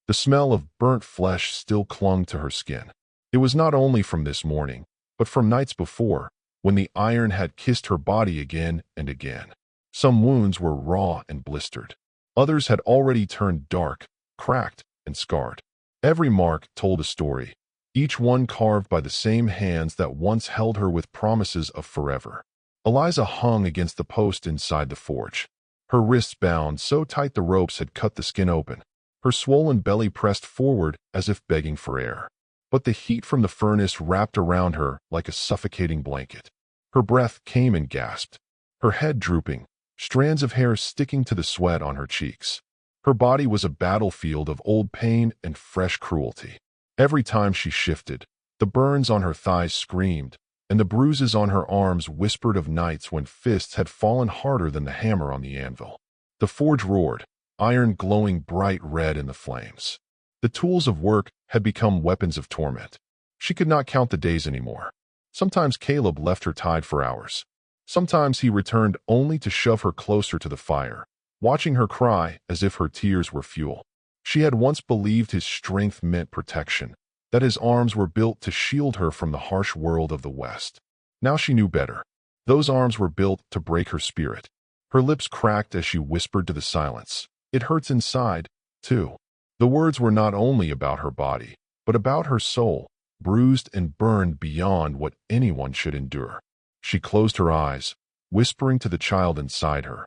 The smell of burnt flesh still clung to her skin. It was not only from this morning, but from nights before, when the iron had kissed her body again and again. Some wounds were raw and blistered. Others had already turned dark, cracked, and scarred. Every mark told a story, each one carved by the same hands that once held her with promises of forever. Eliza hung against the post inside the forge. Her wrists bound so tight the ropes had cut the skin open. Her swollen belly pressed forward as if begging for air. But the heat from the furnace wrapped around her like a suffocating blanket. Her breath came and gasped, her head drooping, strands of hair sticking to the sweat on her cheeks. Her body was a battlefield of old pain and fresh cruelty. Every time she shifted, the burns on her thighs screamed, and the bruises on her arms whispered of nights when fists had fallen harder than the hammer on the anvil. The forge roared, iron glowing bright red in the flames. The tools of work had become weapons of torment. She could not count the days anymore. Sometimes Caleb left her tied for hours. Sometimes he returned only to shove her closer to the fire, watching her cry as if her tears were fuel. She had once believed his strength meant protection, that his arms were built to shield her from the harsh world of the West. Now she knew better. Those arms were built to break her spirit. Her lips cracked as she whispered to the silence, "It hurts inside, too." The words were not only about her body, but about her soul, bruised and burned beyond what anyone should endure. She closed her eyes, whispering to the child inside her,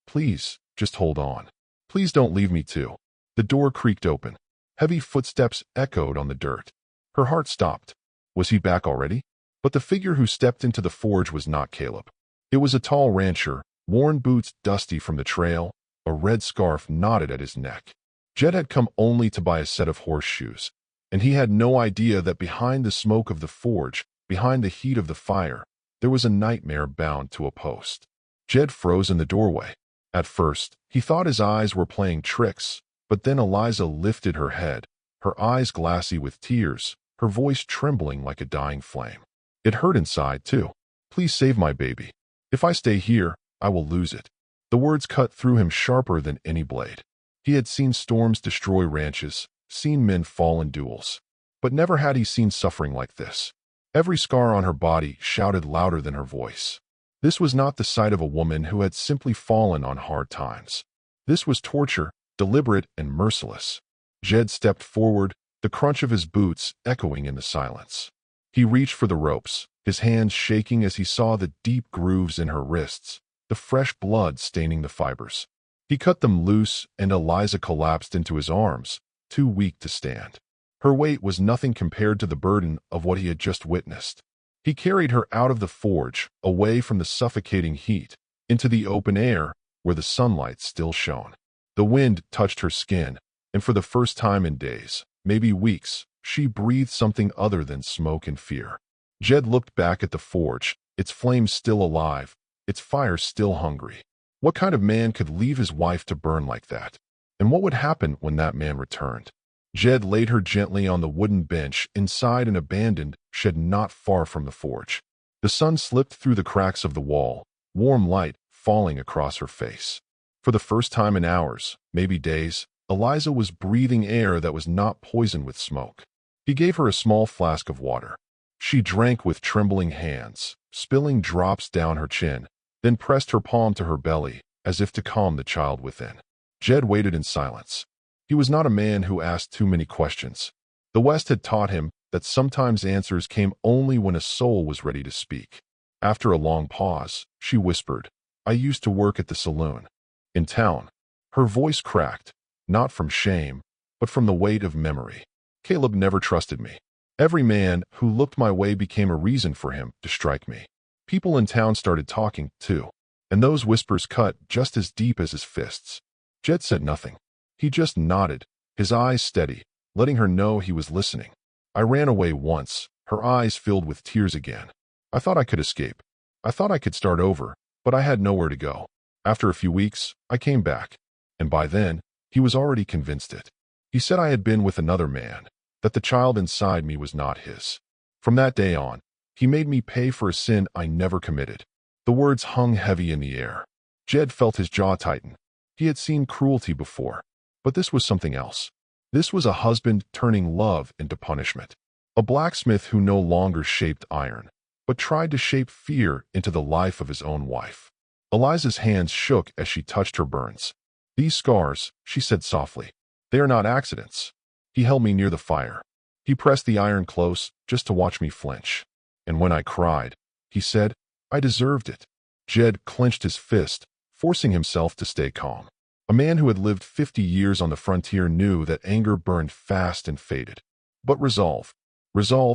"Please, just hold on. Please don't leave me too." The door creaked open. Heavy footsteps echoed on the dirt. Her heart stopped. Was he back already? But the figure who stepped into the forge was not Caleb. It was a tall rancher, worn boots dusty from the trail, a red scarf knotted at his neck. Jed had come only to buy a set of horseshoes, and he had no idea that behind the smoke of the forge, behind the heat of the fire, there was a nightmare bound to a post. Jed froze in the doorway. At first, he thought his eyes were playing tricks, but then Eliza lifted her head, her eyes glassy with tears, her voice trembling like a dying flame. It hurt inside, too. "Please save my baby. If I stay here, I will lose it." The words cut through him sharper than any blade. He had seen storms destroy ranches, seen men fall in duels, but never had he seen suffering like this. Every scar on her body shouted louder than her voice. This was not the sight of a woman who had simply fallen on hard times. This was torture, deliberate and merciless. Jed stepped forward, the crunch of his boots echoing in the silence. He reached for the ropes, his hands shaking as he saw the deep grooves in her wrists, the fresh blood staining the fibers. He cut them loose, and Eliza collapsed into his arms, too weak to stand. Her weight was nothing compared to the burden of what he had just witnessed. He carried her out of the forge, away from the suffocating heat, into the open air, where the sunlight still shone. The wind touched her skin, and for the first time in days, maybe weeks, she breathed something other than smoke and fear. Jed looked back at the forge, its flames still alive, its fire still hungry. What kind of man could leave his wife to burn like that? And what would happen when that man returned? Jed laid her gently on the wooden bench inside an abandoned shed not far from the forge. The sun slipped through the cracks of the wall, warm light falling across her face. For the first time in hours, maybe days, Eliza was breathing air that was not poisoned with smoke. He gave her a small flask of water. She drank with trembling hands, spilling drops down her chin, then pressed her palm to her belly, as if to calm the child within. Jed waited in silence. He was not a man who asked too many questions. The West had taught him that sometimes answers came only when a soul was ready to speak. After a long pause, she whispered, "I used to work at the saloon. In town." Her voice cracked, not from shame, but from the weight of memory. "Caleb never trusted me. Every man who looked my way became a reason for him to strike me. People in town started talking, too, and those whispers cut just as deep as his fists." Jed said nothing. He just nodded, his eyes steady, letting her know he was listening. "I ran away once," her eyes filled with tears again. "I thought I could escape. I thought I could start over, but I had nowhere to go. After a few weeks, I came back, and by then, he was already convinced it. He said I had been with another man, that the child inside me was not his. From that day on, he made me pay for a sin I never committed." The words hung heavy in the air. Jed felt his jaw tighten. He had seen cruelty before, but this was something else. This was a husband turning love into punishment. A blacksmith who no longer shaped iron, but tried to shape fear into the life of his own wife. Eliza's hands shook as she touched her burns. "These scars," she said softly, "they are not accidents." He held me near the fire. He pressed the iron close just to watch me flinch. "And when I cried," he said, "I deserved it." Jed clenched his fist, forcing himself to stay calm. A man who had lived 50 years on the frontier knew that anger burned fast and faded. But resolve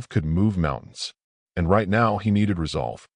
could move mountains. And right now he needed resolve.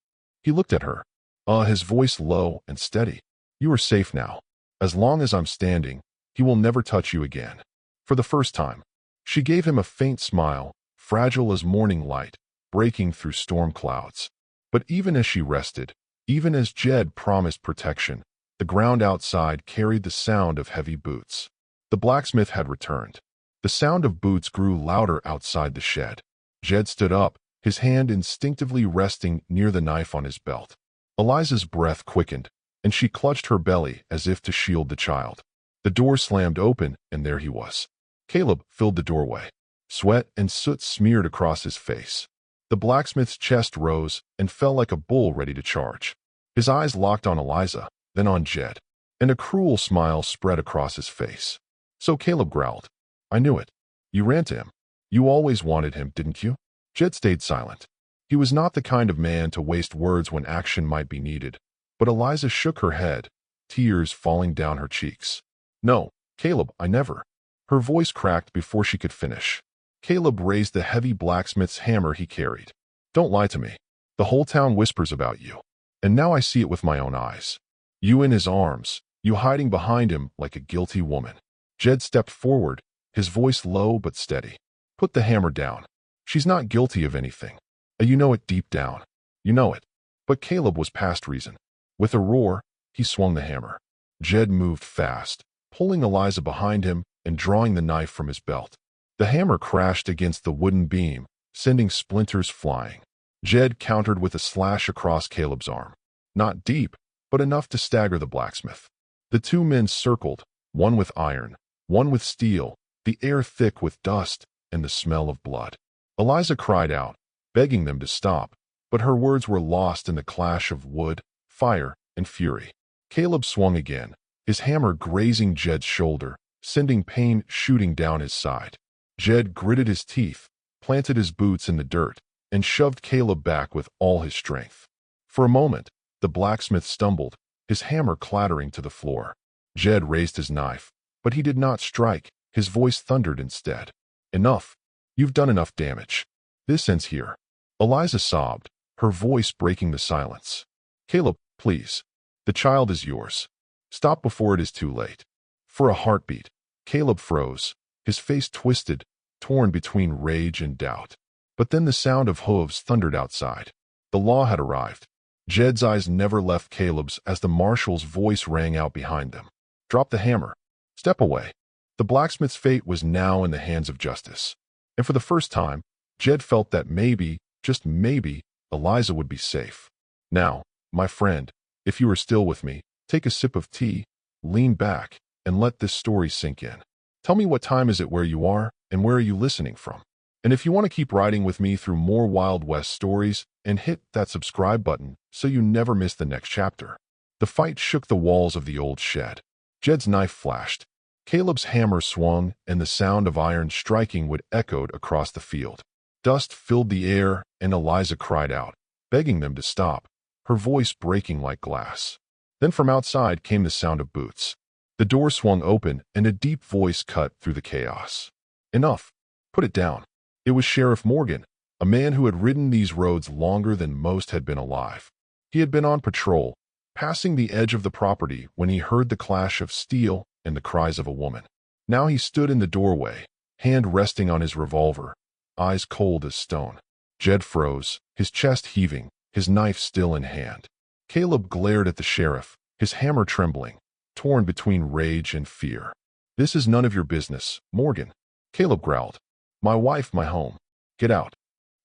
He looked at her, his voice low and steady. "You are safe now. As long as I'm standing, he will never touch you again." For the first time, she gave him a faint smile, fragile as morning light, breaking through storm clouds. But even as she rested, even as Jed promised protection, the ground outside carried the sound of heavy boots. The blacksmith had returned. The sound of boots grew louder outside the shed. Jed stood up, his hand instinctively resting near the knife on his belt. Eliza's breath quickened, and she clutched her belly as if to shield the child. The door slammed open, and there he was. Caleb filled the doorway. Sweat and soot smeared across his face. The blacksmith's chest rose and fell like a bull ready to charge. His eyes locked on Eliza, then on Jed, and a cruel smile spread across his face. "So," Caleb growled, "I knew it. You ran to him. You always wanted him, didn't you?" Jed stayed silent. He was not the kind of man to waste words when action might be needed. But Eliza shook her head, tears falling down her cheeks. "No, Caleb, I never." Her voice cracked before she could finish. Caleb raised the heavy blacksmith's hammer he carried. "Don't lie to me. The whole town whispers about you. And now I see it with my own eyes. You in his arms, you hiding behind him like a guilty woman." Jed stepped forward, his voice low but steady. "Put the hammer down. She's not guilty of anything. You know it deep down. You know it." But Caleb was past reason. With a roar, he swung the hammer. Jed moved fast, pulling Eliza behind him and drawing the knife from his belt. The hammer crashed against the wooden beam, sending splinters flying. Jed countered with a slash across Caleb's arm. Not deep, but enough to stagger the blacksmith. The two men circled, one with iron, one with steel, the air thick with dust and the smell of blood. Eliza cried out, begging them to stop, but her words were lost in the clash of wood, fire, and fury. Caleb swung again, his hammer grazing Jed's shoulder, sending pain shooting down his side. Jed gritted his teeth, planted his boots in the dirt, and shoved Caleb back with all his strength. For a moment, the blacksmith stumbled, his hammer clattering to the floor. Jed raised his knife, but he did not strike. His voice thundered instead. "Enough. You've done enough damage. This ends here." Eliza sobbed, her voice breaking the silence. "Caleb, please. The child is yours. Stop before it is too late." For a heartbeat, Caleb froze, his face twisted, torn between rage and doubt. But then the sound of hooves thundered outside. The law had arrived. Jed's eyes never left Caleb's as the marshal's voice rang out behind them. "Drop the hammer. Step away." The blacksmith's fate was now in the hands of justice. And for the first time, Jed felt that maybe, just maybe, Eliza would be safe. "Now, my friend, if you are still with me, take a sip of tea, lean back, and let this story sink in. Tell me what time is it where you are, and where are you listening from? And if you want to keep riding with me through more Wild West stories, and hit that subscribe button so you never miss the next chapter." The fight shook the walls of the old shed. Jed's knife flashed. Caleb's hammer swung, and the sound of iron striking would echoed across the field. Dust filled the air, and Eliza cried out, begging them to stop, her voice breaking like glass. Then from outside came the sound of boots. The door swung open, and a deep voice cut through the chaos. "Enough. Put it down." It was Sheriff Morgan, a man who had ridden these roads longer than most had been alive. He had been on patrol, passing the edge of the property when he heard the clash of steel and the cries of a woman. Now he stood in the doorway, hand resting on his revolver, eyes cold as stone. Jed froze, his chest heaving, his knife still in hand. Caleb glared at the sheriff, his hammer trembling, torn between rage and fear. "This is none of your business, Morgan," Caleb growled. "My wife, my home. Get out."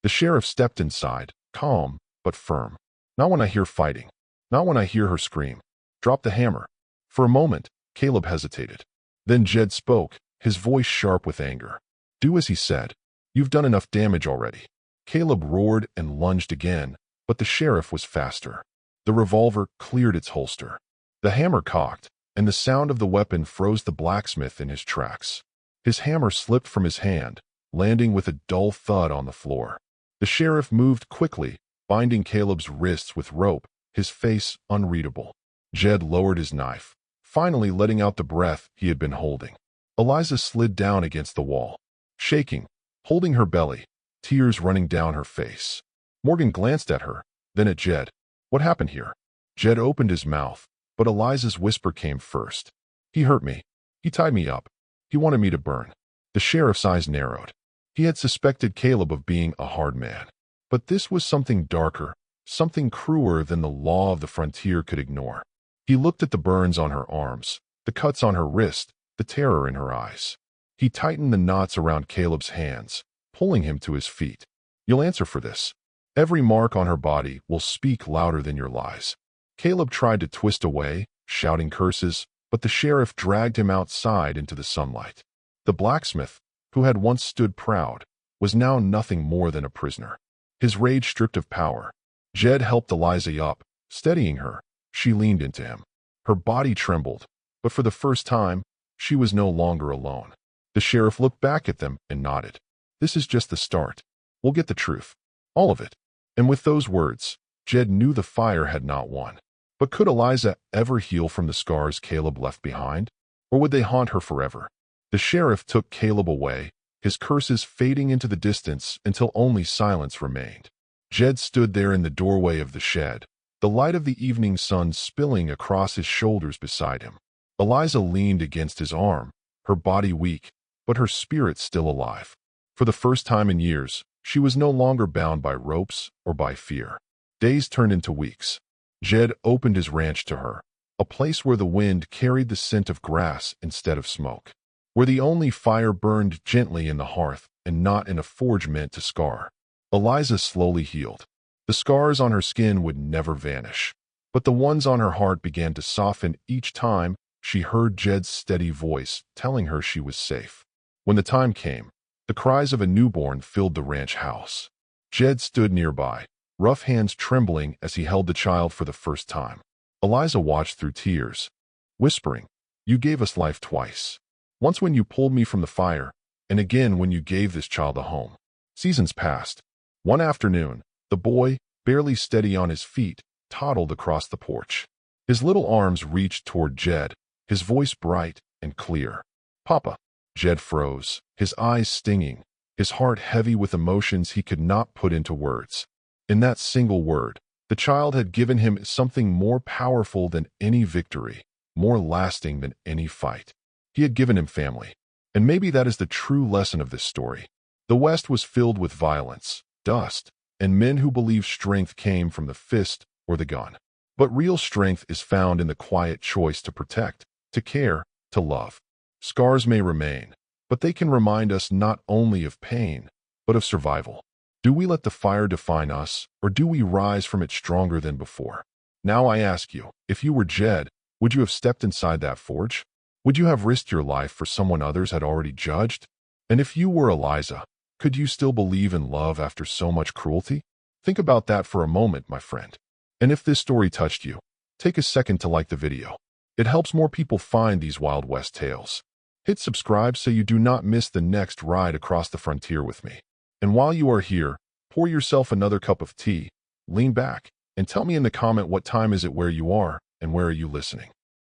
The sheriff stepped inside, calm but firm. "Not when I hear fighting. Not when I hear her scream. Drop the hammer." For a moment, Caleb hesitated. Then Jed spoke, his voice sharp with anger. "Do as he said. You've done enough damage already." Caleb roared and lunged again, but the sheriff was faster. The revolver cleared its holster. The hammer cocked, and the sound of the weapon froze the blacksmith in his tracks. His hammer slipped from his hand, landing with a dull thud on the floor. The sheriff moved quickly, binding Caleb's wrists with rope, his face unreadable. Jed lowered his knife, finally letting out the breath he had been holding. Eliza slid down against the wall, shaking, holding her belly, tears running down her face. Morgan glanced at her, then at Jed. "What happened here?" Jed opened his mouth, but Eliza's whisper came first. "He hurt me. He tied me up. He wanted me to burn." The sheriff's eyes narrowed. He had suspected Caleb of being a hard man. But this was something darker, something crueler than the law of the frontier could ignore. He looked at the burns on her arms, the cuts on her wrist, the terror in her eyes. He tightened the knots around Caleb's hands, pulling him to his feet. "You'll answer for this. Every mark on her body will speak louder than your lies." Caleb tried to twist away, shouting curses, but the sheriff dragged him outside into the sunlight. The blacksmith, who had once stood proud, was now nothing more than a prisoner, his rage stripped of power. Jed helped Eliza up, steadying her. She leaned into him. Her body trembled, but for the first time, she was no longer alone. The sheriff looked back at them and nodded. "This is just the start. We'll get the truth. All of it." And with those words, Jed knew the fire had not won. But could Eliza ever heal from the scars Caleb left behind? Or would they haunt her forever? The sheriff took Caleb away, his curses fading into the distance until only silence remained. Jed stood there in the doorway of the shed, the light of the evening sun spilling across his shoulders beside him. Eliza leaned against his arm, her body weak, but her spirit still alive. For the first time in years, she was no longer bound by ropes or by fear. Days turned into weeks. Jed opened his ranch to her, a place where the wind carried the scent of grass instead of smoke, where the only fire burned gently in the hearth and not in a forge meant to scar. Eliza slowly healed. The scars on her skin would never vanish, but the ones on her heart began to soften each time she heard Jed's steady voice telling her she was safe. When the time came, the cries of a newborn filled the ranch house. Jed stood nearby, rough hands trembling as he held the child for the first time. Eliza watched through tears, whispering, "You gave us life twice. Once when you pulled me from the fire, and again when you gave this child a home." Seasons passed. One afternoon, the boy, barely steady on his feet, toddled across the porch. His little arms reached toward Jed, his voice bright and clear. "Papa." Jed froze, his eyes stinging, his heart heavy with emotions he could not put into words. In that single word, the child had given him something more powerful than any victory, more lasting than any fight. He had given him family. And maybe that is the true lesson of this story. The West was filled with violence, dust, and men who believed strength came from the fist or the gun. But real strength is found in the quiet choice to protect, to care, to love. Scars may remain, but they can remind us not only of pain, but of survival. Do we let the fire define us, or do we rise from it stronger than before? Now I ask you, if you were Jed, would you have stepped inside that forge? Would you have risked your life for someone others had already judged? And if you were Eliza, could you still believe in love after so much cruelty? Think about that for a moment, my friend. And if this story touched you, take a second to like the video. It helps more people find these Wild West tales. Hit subscribe so you do not miss the next ride across the frontier with me. And while you are here, pour yourself another cup of tea, lean back, and tell me in the comment what time is it where you are and where are you listening.